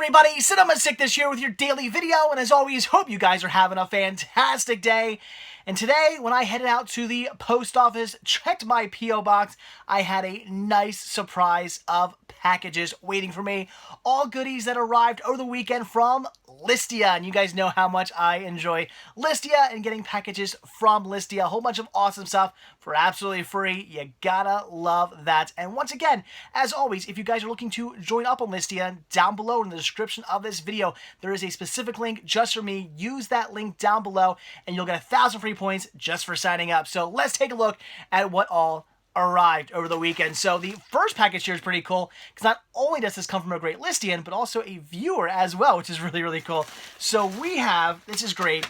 everybody? Cinema Sickness here with your daily video, and as always, hope you guys are having a fantastic day. And today, when I headed out to the post office, checked my P.O. box, I had a nice surprise of packages waiting for me. All goodies that arrived over the weekend from Listia, and you guys know how much I enjoy Listia and getting packages from Listia. A whole bunch of awesome stuff for absolutely free. You gotta love that. And once again, as always, if you guys are looking to join up on Listia, down below in the description of this video, there is a specific link just for me. Use that link down below, and you'll get 1,000 free points just for signing up. So let's take a look at what all arrived over the weekend. So the first package here is pretty cool because not only does this come from a great Listian, but also a viewer as well, which is really cool. So we have, this is great,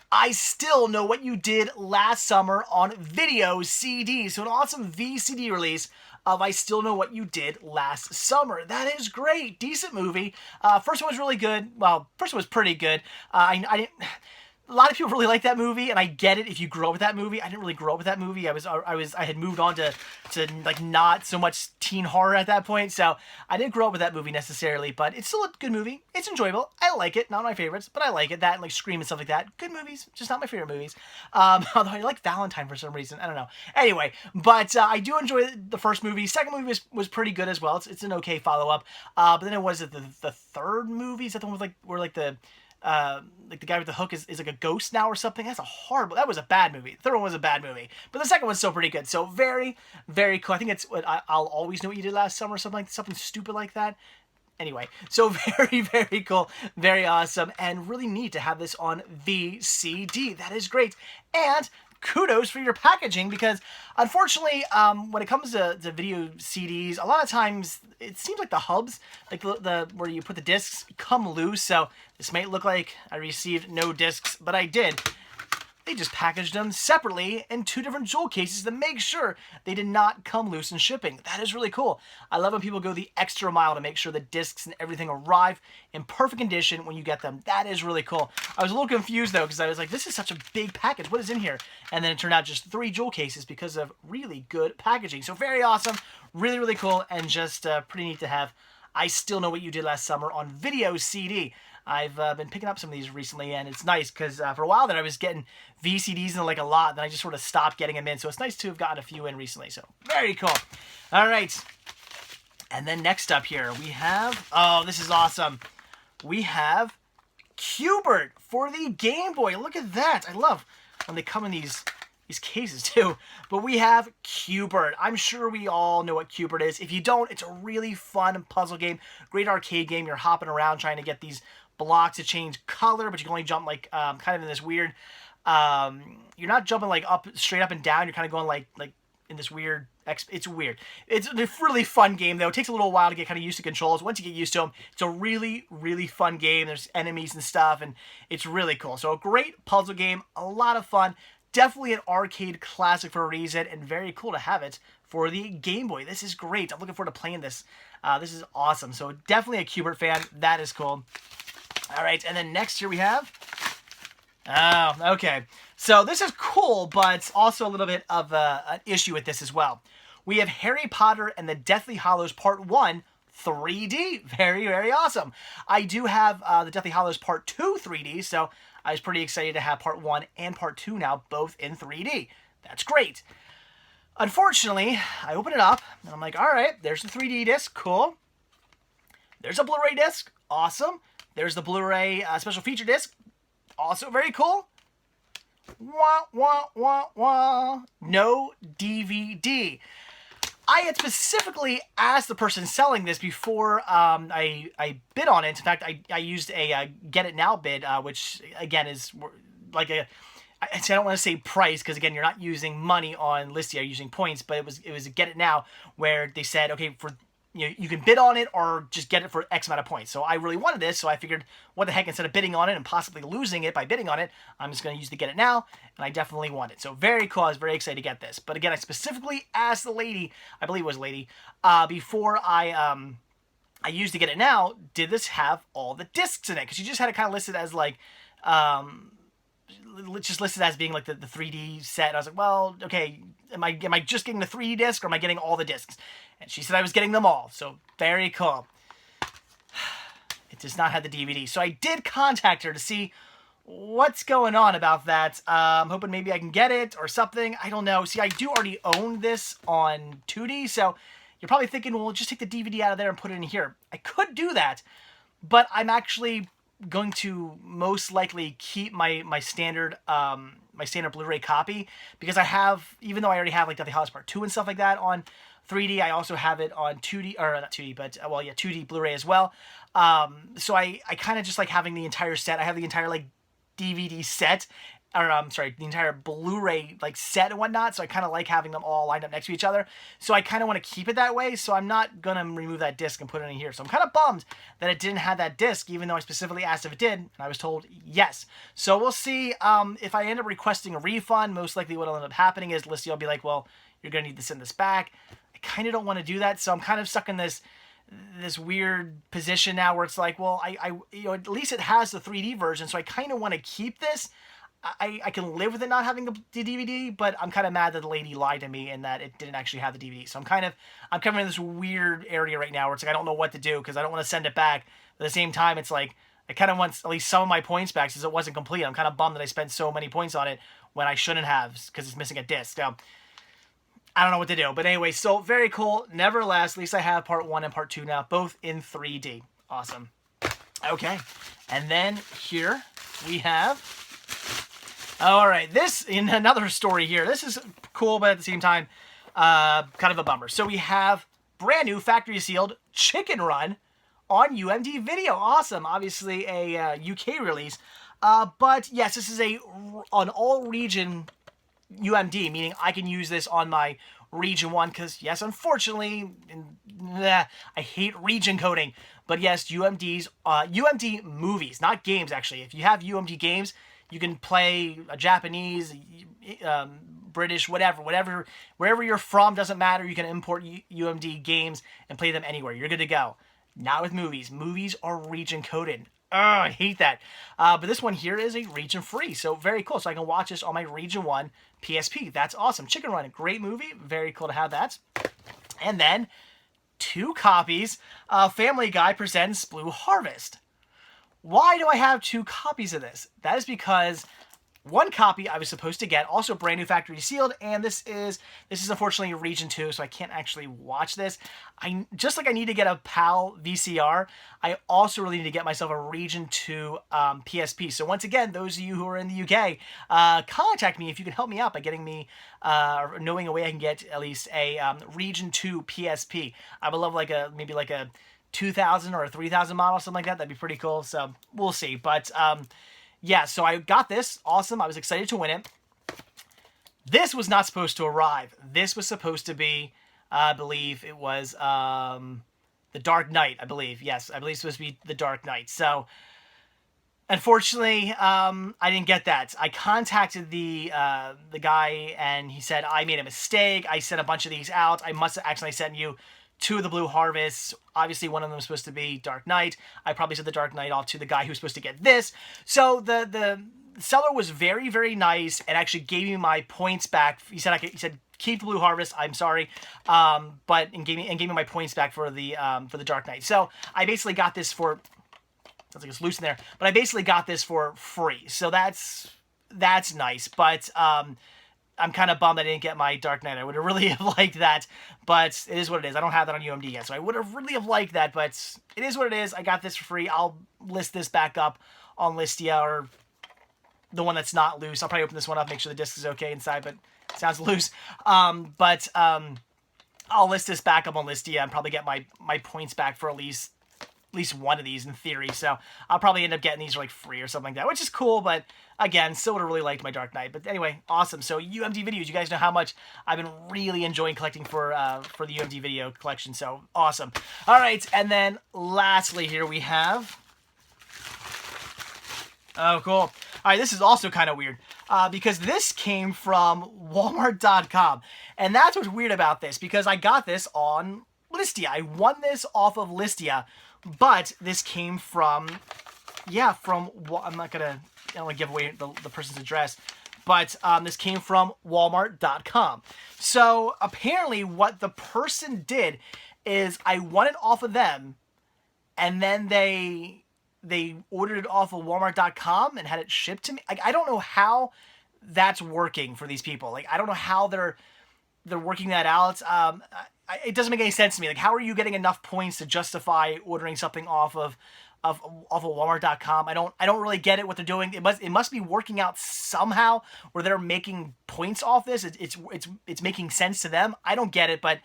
I Still Know What You Did Last Summer on video CD. So an awesome VCD release of I Still Know What You Did Last Summer. That is great. Decent movie. First one was really good. Well, first one was pretty good. I didn't... A lot of people really like that movie, and I get it if you grew up with that movie. I didn't really grow up with that movie. I had moved on to like not so much teen horror at that point, so I didn't grow up with that movie necessarily, but it's still a good movie. It's enjoyable. I like it. Not my favorites, but I like it. That and like Scream and stuff like that. Good movies, just not my favorite movies. Although I like Valentine for some reason. I don't know. Anyway, but I do enjoy the first movie. Second movie was pretty good as well. It's an okay follow-up. But then it was the third movie. Is that the one with like where like the guy with the hook is like a ghost now or something? That was a bad movie. The third one was a bad movie, but the second one's still pretty good. So very cool. I think it's what I'll Always Know What You Did Last Summer or something stupid like that. Anyway, so very cool, very awesome, and really neat to have this on VCD. That is great. And kudos for your packaging, because unfortunately, when it comes to video CDs, a lot of times it seems like the hubs, like the where you put the discs, come loose. So this may look like I received no discs, but I did. They just packaged them separately in 2 different jewel cases to make sure they did not come loose in shipping. That is really cool. I love when people go the extra mile to make sure the discs and everything arrive in perfect condition when you get them. That is really cool. I was a little confused though, because I was like, this is such a big package. What is in here? And then it turned out just 3 jewel cases because of really good packaging. So very awesome, really cool, and just pretty neat to have I Still Know What You Did Last Summer on video CD. I've been picking up some of these recently, and it's nice because for a while that I was getting VCDs in like a lot, then I just sort of stopped getting them in. So it's nice to have gotten a few in recently. So very cool. All right. And then next up here, we have, oh, this is awesome. We have Q*bert for the Game Boy. Look at that. I love when they come in these cases too. But we have Q*bert. I'm sure we all know what Q*bert is. If you don't, it's a really fun puzzle game. Great arcade game. You're hopping around trying to get these blocks to change color, but you can only jump like kind of in this weird, you're not jumping like straight up and down. You're kind of going like in this weird, it's weird. It's a really fun game though. It takes a little while to get kind of used to controls. Once you get used to them, it's a really fun game. There's enemies and stuff, and it's really cool. So a great puzzle game, a lot of fun. Definitely an arcade classic for a reason, and very cool to have it for the Game Boy. This is great. I'm looking forward to playing this. This is awesome. So definitely a Q*bert fan. That is cool. All right, and then next here we have... Oh, okay. So this is cool, but it's also a little bit of an issue with this as well. We have Harry Potter and the Deathly Hallows Part 1 3D. Very awesome. I do have the Deathly Hallows Part 2 3D, so I was pretty excited to have Part 1 and Part 2 now both in 3D. That's great. Unfortunately, I open it up, and I'm like, all right, there's the 3D disc. Cool. There's a Blu-ray disc. Awesome. There's the Blu-ray special feature disc. Also very cool. Wah. No DVD. I had specifically asked the person selling this before I bid on it. In fact, I used a Get It Now bid, which, again, is like a... I don't want to say price, because, again, you're not using money on Listia, you're using points, but it was a Get It Now where they said, okay, for... you can bid on it or just get it for X amount of points. So I really wanted this, so I figured, what the heck, instead of bidding on it and possibly losing it by bidding on it, I'm just going to use the Get It Now, and I definitely want it. So very cool. I was very excited to get this. But again, I specifically asked the lady, I believe it was a lady, before I used the Get It Now, did this have all the discs in it? Because she just had it kind of listed as like, just listed as being like the 3D set. And I was like, well, okay, am I just getting the 3D disc, or am I getting all the discs? And she said I was getting them all. So very cool. does not have the DVD. So I did contact her to see what's going on about that. I'm hoping maybe I can get it or something. I don't know. See, I do already own this on 2D, so you're probably thinking, well, just take the DVD out of there and put it in here. I could do that, but I'm actually going to most likely keep my standard Blu-ray copy, because I have, even though I already have like Deathly Hallows Part 2 and stuff like that on 3D, I also have it on 2D, or not 2D, but well, yeah, 2D Blu-ray as well. So I kind of just like having the entire set. I have the entire like DVD set, or sorry, the entire Blu-ray like set and whatnot. So I kind of like having them all lined up next to each other. So I kind of want to keep it that way. So I'm not gonna remove that disc and put it in here. So I'm kind of bummed that it didn't have that disc, even though I specifically asked if it did, and I was told yes. So we'll see. If I end up requesting a refund, most likely what will end up happening is Listia will be like, well, you're gonna need to send this back. I kind of don't want to do that, so I'm kind of stuck in this weird position now where it's like, well, I you know, at least it has the 3D version, so I kind of want to keep this. I can live with it not having the DVD, but I'm kind of mad that the lady lied to me and that it didn't actually have the DVD. So I'm kind of in this weird area right now where it's like I don't know what to do, because I don't want to send it back. But at the same time, it's like I kind of want at least some of my points back since it wasn't complete. I'm kind of bummed that I spent so many points on it when I shouldn't have, because it's missing a disc. So I don't know what to do. But anyway, so very cool. Nevertheless, at least I have Part 1 and Part 2 now, both in 3D. Awesome. Okay. And then here we have... All right, this, in another story here. This is cool, but at the same time, kind of a bummer. So we have brand new factory sealed Chicken Run on UMD Video. Awesome. Obviously a UK release. But yes, this is an all region UMD, meaning I can use this on my region 1, because yes, unfortunately, I hate region coding, but yes, UMD movies, not games actually. If you have UMD games, you can play a Japanese, British, wherever you're from, doesn't matter. You can import UMD games and play them anywhere. You're good to go. Not with movies. Movies are region coded. I hate that. But this one here is a region free, so very cool. So I can watch this on my region 1 PSP. That's awesome. Chicken Run, a great movie. Very cool to have that. And then 2 copies of Family Guy Presents Blue Harvest. Why do I have 2 copies of this? That is because 1 copy I was supposed to get, also brand new factory sealed, and this is unfortunately region 2, so I can't actually watch this. Just like I need to get a PAL VCR, I also really need to get myself a region 2 PSP. So once again, those of you who are in the UK, contact me if you can help me out by getting me, knowing a way I can get at least a region 2 PSP. I would love maybe like a 2000 or a 3000 model, something like that. That'd be pretty cool. So we'll see. But yeah, so I got this. Awesome. I was excited to win it. This was not supposed to arrive. This was supposed to be, I believe it was The Dark Knight, I believe. Yes, I believe it's supposed to be The Dark Knight. So unfortunately, I didn't get that. I contacted the guy, and he said, I made a mistake. I sent a bunch of these out. I must have accidentally sent you 2 of the Blue Harvests. Obviously, one of them was supposed to be Dark Knight. I probably sent the Dark Knight off to the guy who was supposed to get this. So the seller was very, very nice and actually gave me my points back. He said keep the Blue Harvest. I'm sorry, and gave me my points back for the Dark Knight. So I basically got this for. Sounds like it's loose in there, but I basically got this for free. So that's nice, but I'm kind of bummed I didn't get my Dark Knight. I would have really have liked that, but it is what it is. I don't have that on UMD yet, so I would have really have liked that, but it is what it is. I got this for free. I'll list this back up on Listia, or the one that's not loose. I'll probably open this one up, make sure the disc is okay inside, but it sounds loose. I'll list this back up on Listia and probably get my points back for at least one of these in theory. So I'll probably end up getting these for like free or something like that, which is cool, but again, still would have really liked my Dark Knight. But anyway, awesome. So UMD videos, you guys know how much I've been really enjoying collecting for the UMD video collection. So awesome. All right. And then lastly here we have, oh, cool. All right. This is also kind of weird because this came from Walmart.com. And that's what's weird about this, because I got this on Listia. I won this off of Listia. But this came from, yeah, I don't want to give away the person's address, but this came from Walmart.com. So apparently what the person did is I won it off of them, and then they they ordered it off of Walmart.com and had it shipped to me. Like, I don't know how that's working for these people. Like, I don't know how they're working that out. It doesn't make any sense to me. Like, how are you getting enough points to justify ordering something off of Walmart.com? I don't really get it what they're doing. It must be working out somehow where they're making points off this. It's making sense to them. I don't get it, but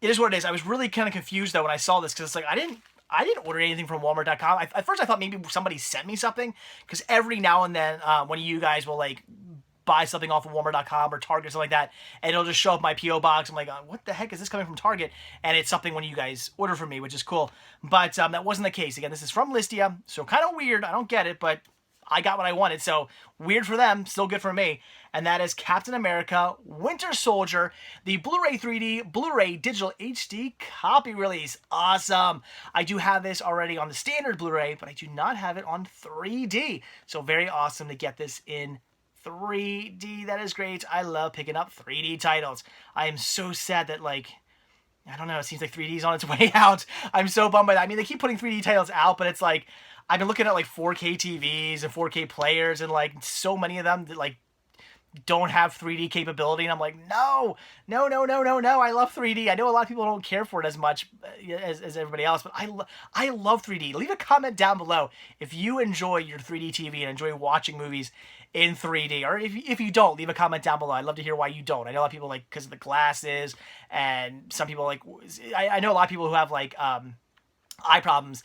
it is what it is. I was really kind of confused though when I saw this, because it's like I didn't order anything from Walmart.com. At first I thought maybe somebody sent me something, because every now and then one of you guys will like buy something off of Walmart.com or Target or something like that, and it'll just show up my P.O. box. I'm like, what the heck is this coming from Target? And it's something one of you guys order from me, which is cool. But that wasn't the case. Again, this is from Listia, so kind of weird. I don't get it, but I got what I wanted. So weird for them, still good for me. And that is Captain America Winter Soldier, the Blu-ray 3D, Blu-ray Digital HD copy release. Awesome. I do have this already on the standard Blu-ray, but I do not have it on 3D. So very awesome to get this in 3D. That is great. I love picking up 3D titles. I am so sad that, like, I don't know, it seems like 3D is on its way out. I'm so bummed by that. I mean, they keep putting 3D titles out, but it's like, I've been looking at like 4K TVs and 4K players, and like so many of them that like don't have 3D capability, and I'm like, no, I love 3D. I know a lot of people don't care for it as much as everybody else, but I love 3D. Leave a comment down below if you enjoy your 3D TV and enjoy watching movies in 3D, or if you don't, leave a comment down below. I'd love to hear why you don't. I know a lot of people, like, because of the glasses, and some people, like, I know a lot of people who have like eye problems,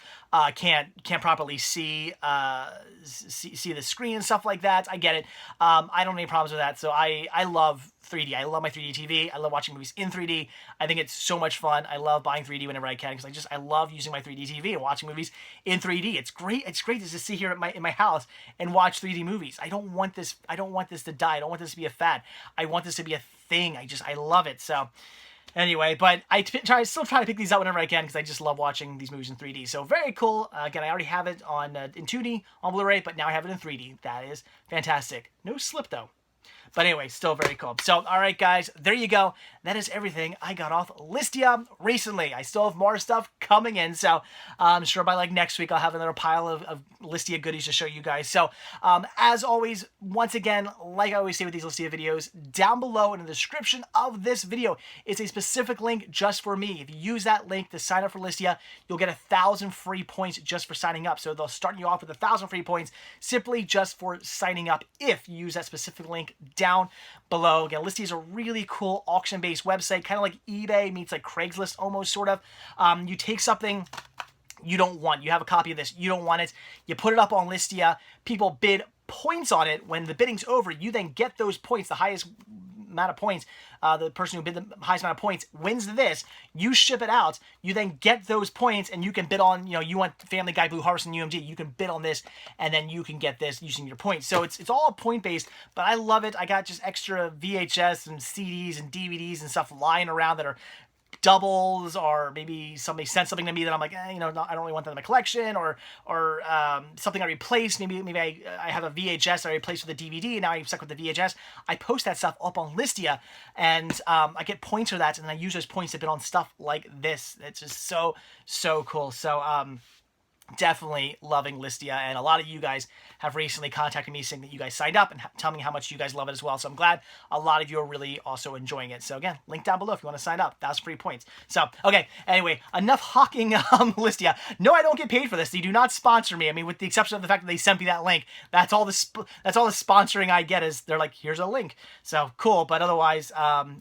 can't properly see the screen and stuff like that. I get it. I don't have any problems with that. So I love 3D. I love my 3D TV. I love watching movies in 3D. I think it's so much fun. I love buying 3D whenever I can, because I love using my 3D TV and watching movies in 3D. It's great. It's great to just sit here in my house and watch 3D movies. I don't want this to die. I don't want this to be a fad. I want this to be a thing. I love it. So anyway, but I still try to pick these out whenever I can, because I just love watching these movies in 3D. So very cool. Again, I already have it on in 2D on Blu-ray, but now I have it in 3D. That is fantastic. No slip though. But anyway, still very cool. So, all right, guys, there you go. That is everything I got off Listia recently. I still have more stuff coming in, so I'm sure by like next week I'll have another pile of Listia goodies to show you guys. So, as always, once again, like I always say with these Listia videos, down below in the description of this video is a specific link just for me. If you use that link to sign up for Listia, you'll get 1,000 free points just for signing up. So they'll start you off with 1,000 free points simply just for signing up if you use that specific link down below. Again, Listia is a really cool auction-based website, kind of like eBay meets like Craigslist almost, sort of. You take something you don't want, you have a copy of this, you don't want it, you put it up on Listia, people bid points on it. When the bidding's over, you then get those points, the highest amount of points, the person who bid the highest amount of points wins this. You ship it out, you then get those points, and you can bid on, you want Family Guy, Blue Harvest, and UMG, you can bid on this, and then you can get this using your points. So it's all point-based, but I love it. I got just extra VHS and CDs and DVDs and stuff lying around that are doubles, or maybe somebody sent something to me that I'm like, I don't really want that in my collection, or something I replaced. Maybe I have a VHS I replaced with a DVD, and now I'm stuck with the VHS. I post that stuff up on Listia, and I get points for that, and I use those points to bid on stuff like this. It's just so cool. So definitely loving Listia, and a lot of you guys have recently contacted me saying that you guys signed up and tell me how much you guys love it as well. So I'm glad a lot of you are really also enjoying it. So again, link down below if you want to sign up. That's free points. So okay, anyway, enough hawking Listia. No, I don't get paid for this. They do not sponsor me. I mean, with the exception of the fact that they sent me that link. That's all the sponsoring I get, is they're like, here's a link. So cool, but otherwise,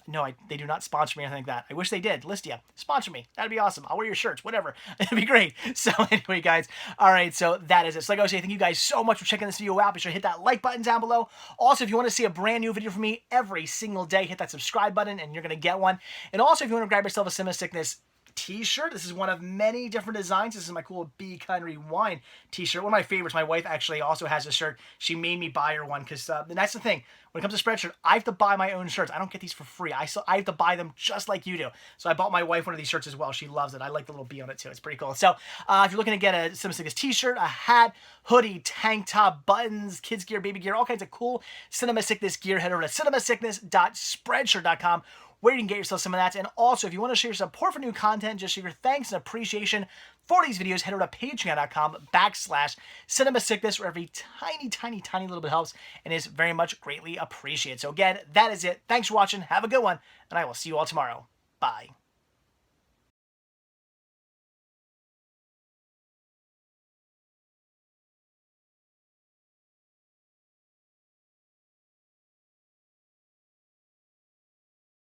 no, they do not sponsor me or anything like that. I wish they did. Listia, sponsor me. That'd be awesome. I'll wear your shirts, whatever. It'd be great. So anyway, guys, all right, so that is it. So like I was saying, thank you guys so much for checking this video out. Be sure to hit that like button down below. Also, if you want to see a brand new video from me every single day, hit that subscribe button and you're going to get one. And also, if you want to grab yourself a Cinema Sickness t-shirt, this is one of many different designs. This is my cool Be Kind Rewind t-shirt, one of my favorites. My wife actually also has this shirt. She made me buy her one, because that's the thing. When it comes to Spreadshirt, I have to buy my own shirts. I don't get these for free. I have to buy them just like you do. So I bought my wife one of these shirts as well. She loves it. I like the little bee on it too. It's pretty cool. So if you're looking to get a Cinema Sickness t-shirt, a hat, hoodie, tank top, buttons, kids gear, baby gear, all kinds of cool Cinema Sickness gear, head over to cinemasickness.spreadshirt.com, where you can get yourself some of that. And also, if you want to share your support for new content, just share your thanks and appreciation for these videos, head over to patreon.com/cinemasickness, where every tiny little bit helps and is very much greatly appreciated. So again, that is it. Thanks for watching. Have a good one, and I will see you all tomorrow. Bye.